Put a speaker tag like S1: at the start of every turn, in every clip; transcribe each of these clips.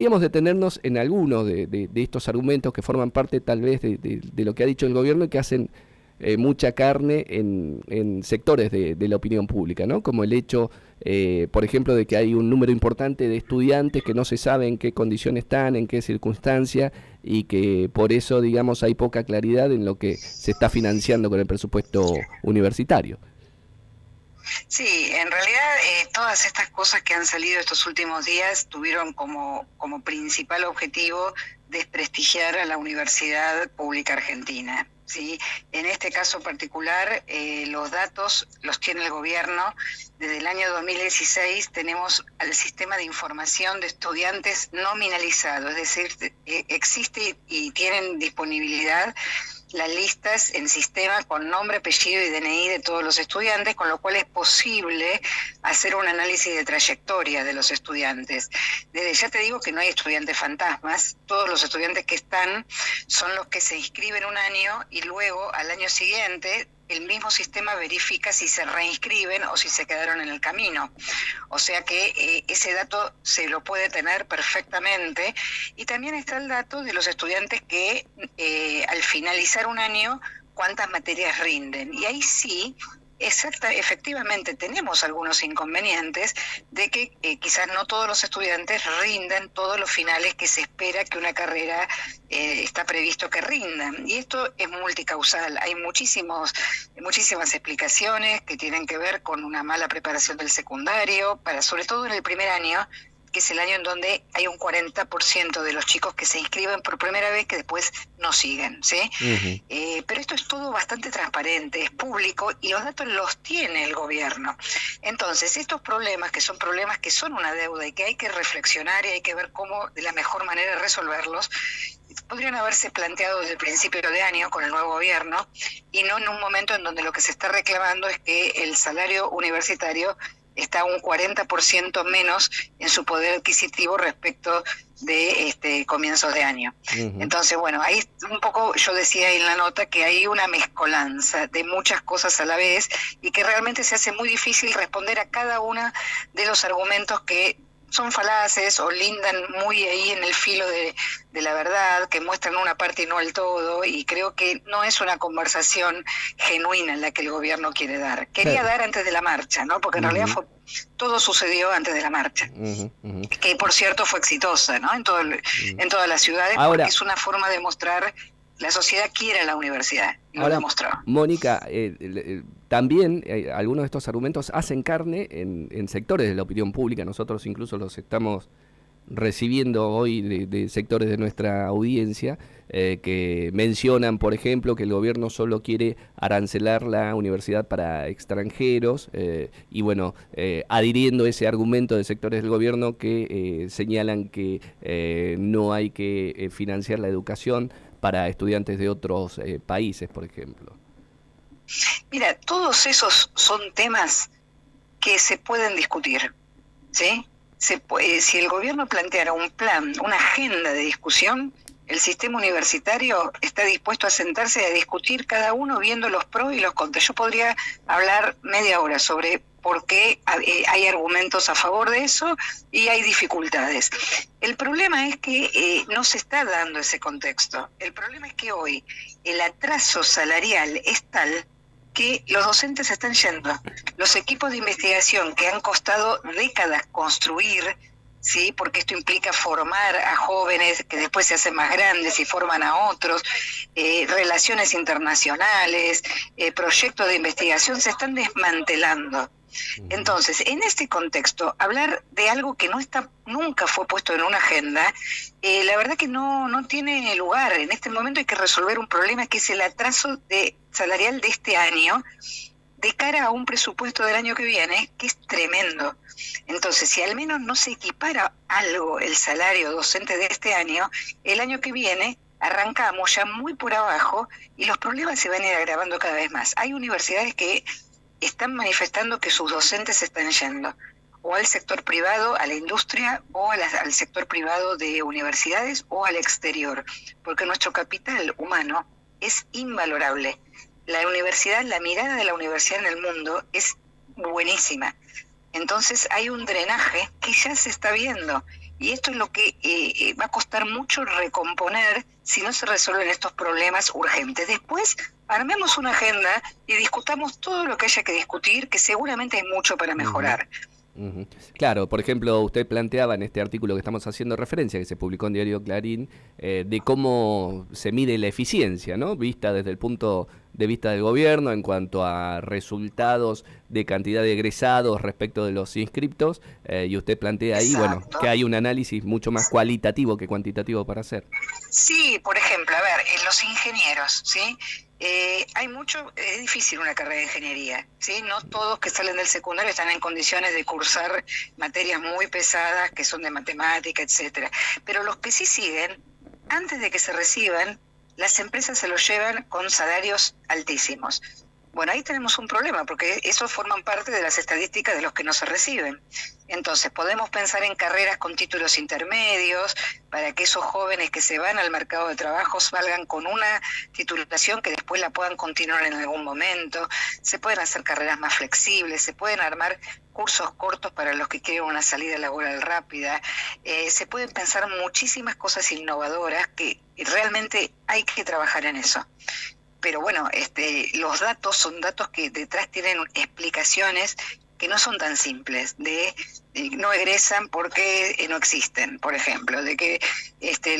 S1: Podríamos detenernos en algunos de estos argumentos que forman parte tal vez de lo que ha dicho el gobierno y que hacen mucha carne en sectores de la opinión pública, ¿no? Como el hecho, por ejemplo, de que hay un número importante de estudiantes que no se sabe en qué condiciones están, en qué circunstancia, y que por eso, digamos, hay poca claridad en lo que se está financiando con el presupuesto universitario.
S2: Sí, en realidad todas estas cosas que han salido estos últimos días tuvieron como principal objetivo desprestigiar a la Universidad Pública Argentina. ¿Sí? En este caso particular, los datos los tiene el gobierno. Desde el año 2016 tenemos al sistema de información de estudiantes nominalizado, es decir, existe y tienen disponibilidad las listas en sistema con nombre, apellido y DNI de todos los estudiantes, con lo cual es posible hacer un análisis de trayectoria de los estudiantes. Desde ya te digo que no hay estudiantes fantasmas, todos los estudiantes que están son los que se inscriben un año y luego al año siguiente el mismo sistema verifica si se reinscriben o si se quedaron en el camino. O sea que ese dato se lo puede tener perfectamente. Y también está el dato de los estudiantes que al finalizar un año, cuántas materias rinden. Y ahí sí, efectivamente tenemos algunos inconvenientes de que quizás no todos los estudiantes rinden todos los finales que se espera que una carrera está previsto que rindan. Y esto es multicausal. Hay muchísimas explicaciones que tienen que ver con una mala preparación del secundario, sobre todo en el primer año, que es el año en donde hay un 40% de los chicos que se inscriben por primera vez que después no siguen, ¿sí? Pero esto es todo bastante transparente, es público y los datos los tiene el gobierno. Entonces, estos problemas, que son una deuda y que hay que reflexionar y hay que ver cómo de la mejor manera resolverlos, podrían haberse planteado desde el principio de año con el nuevo gobierno y no en un momento en donde lo que se está reclamando es que el salario universitario está un 40% menos en su poder adquisitivo respecto de comienzos de año. Entonces, bueno, ahí un poco yo decía en la nota que hay una mezcolanza de muchas cosas a la vez y que realmente se hace muy difícil responder a cada uno de los argumentos que son falaces o lindan muy ahí en el filo de la verdad, que muestran una parte y no el todo, y creo que no es una conversación genuina la que el gobierno quiere dar. Quería dar antes de la marcha, ¿no? Porque en realidad todo sucedió antes de la marcha, que por cierto fue exitosa, ¿no? En todas las ciudades. Ahora, porque es una forma de mostrar la sociedad quiere a la universidad, lo demostró.
S1: Mónica, también algunos de estos argumentos hacen carne en sectores de la opinión pública. Nosotros incluso los estamos recibiendo hoy de sectores de nuestra audiencia que mencionan, por ejemplo, que el gobierno solo quiere arancelar la universidad para extranjeros y bueno, adhiriendo ese argumento de sectores del gobierno que señalan que no hay que financiar la educación para estudiantes de otros países, por ejemplo.
S2: Mira, todos esos son temas que se pueden discutir, ¿sí? Si el gobierno planteara un plan, una agenda de discusión, el sistema universitario está dispuesto a sentarse a discutir cada uno viendo los pros y los contras. Yo podría hablar media hora sobre por qué hay argumentos a favor de eso y hay dificultades. El problema es que no se está dando ese contexto. El problema es que hoy el atraso salarial es tal que los docentes se están yendo. Los equipos de investigación que han costado décadas construir, ¿sí? Porque esto implica formar a jóvenes que después se hacen más grandes y forman a otros, relaciones internacionales, proyectos de investigación se están desmantelando. Entonces, en este contexto, hablar de algo que nunca fue puesto en una agenda, la verdad que no tiene lugar. En este momento hay que resolver un problema que es el atraso salarial de este año de cara a un presupuesto del año que viene, que es tremendo. Entonces, si al menos no se equipara algo el salario docente de este año, el año que viene arrancamos ya muy por abajo y los problemas se van a ir agravando cada vez más. Hay universidades que están manifestando que sus docentes se están yendo o al sector privado, a la industria, o al sector privado de universidades o al exterior, porque nuestro capital humano es invalorable. La universidad, la mirada de la universidad en el mundo es buenísima. Entonces hay un drenaje que ya se está viendo Y esto es lo que va a costar mucho recomponer si no se resuelven estos problemas urgentes. Después armemos una agenda y discutamos todo lo que haya que discutir, que seguramente hay mucho para mejorar.
S1: Claro, por ejemplo, usted planteaba en este artículo que estamos haciendo referencia, que se publicó en Diario Clarín, de cómo se mide la eficiencia, ¿no? Vista desde el punto de vista del gobierno en cuanto a resultados de cantidad de egresados respecto de los inscriptos, y usted plantea ahí, bueno, que hay un análisis mucho más cualitativo que cuantitativo para hacer.
S2: Sí, por ejemplo, a ver, en los ingenieros, ¿sí? Hay mucho, es difícil una carrera de ingeniería, ¿sí? No todos que salen del secundario están en condiciones de cursar materias muy pesadas que son de matemática, etcétera. Pero los que sí siguen, antes de que se reciban, las empresas se los llevan con salarios altísimos. Bueno, ahí tenemos un problema, porque esos forman parte de las estadísticas de los que no se reciben. Entonces, podemos pensar en carreras con títulos intermedios, para que esos jóvenes que se van al mercado de trabajo salgan con una titulación que después la puedan continuar en algún momento. Se pueden hacer carreras más flexibles, se pueden armar cursos cortos para los que quieren una salida laboral rápida. Se pueden pensar muchísimas cosas innovadoras que realmente hay que trabajar en eso. Pero bueno, los datos son datos que detrás tienen explicaciones que no son tan simples, de no egresan porque no existen, por ejemplo, de que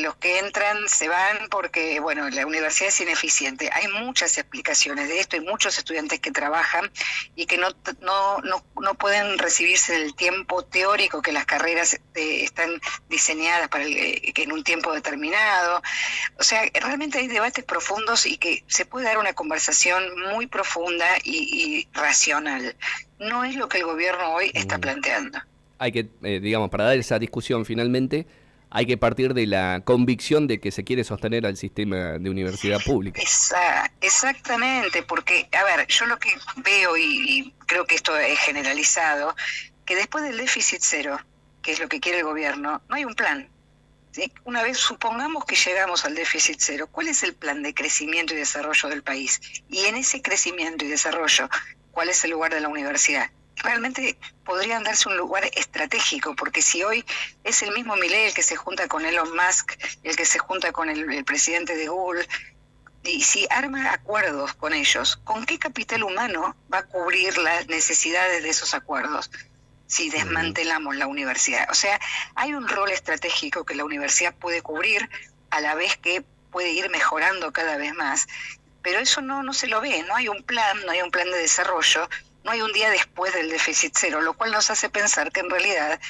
S2: los que entran se van porque, bueno, la universidad es ineficiente. Hay muchas explicaciones de esto, hay muchos estudiantes que trabajan y que no pueden recibirse en el tiempo teórico que las carreras están diseñadas para que en un tiempo determinado. O sea, realmente hay debates profundos y que se puede dar una conversación muy profunda y racional. No es lo que el gobierno hoy está planteando.
S1: Hay que, digamos, para dar esa discusión finalmente, hay que partir de la convicción de que se quiere sostener al sistema de universidad pública.
S2: Exactamente, porque, a ver, yo lo que veo, y creo que esto es generalizado, que después del déficit cero, que es lo que quiere el gobierno, no hay un plan. ¿Sí? Una vez supongamos que llegamos al déficit cero, ¿cuál es el plan de crecimiento y desarrollo del país? Y en ese crecimiento y desarrollo, ¿cuál es el lugar de la universidad? Realmente podrían darse un lugar estratégico, porque si hoy es el mismo Milei el que se junta con Elon Musk, el que se junta con el presidente de Google, y si arma acuerdos con ellos, ¿con qué capital humano va a cubrir las necesidades de esos acuerdos si desmantelamos la universidad? O sea, hay un rol estratégico que la universidad puede cubrir, a la vez que puede ir mejorando cada vez más, pero eso no se lo ve, no hay un plan de desarrollo, no hay un día después del déficit cero, lo cual nos hace pensar que en realidad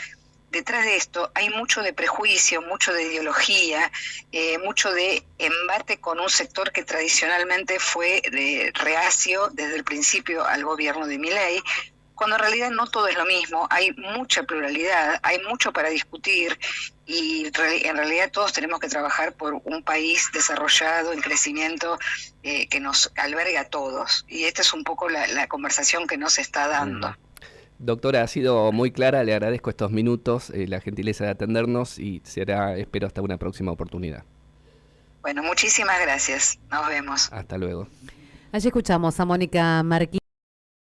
S2: detrás de esto hay mucho de prejuicio, mucho de ideología, mucho de embate con un sector que tradicionalmente fue reacio desde el principio al gobierno de Milei, cuando en realidad no todo es lo mismo, hay mucha pluralidad, hay mucho para discutir y en realidad todos tenemos que trabajar por un país desarrollado, en crecimiento, que nos alberga a todos. Y esta es un poco la conversación que nos está dando.
S1: Doctora, ha sido muy clara, le agradezco estos minutos, la gentileza de atendernos y será, espero, hasta una próxima oportunidad.
S2: Bueno, muchísimas gracias, nos vemos.
S1: Hasta luego.
S3: Allí escuchamos a Mónica Marquín.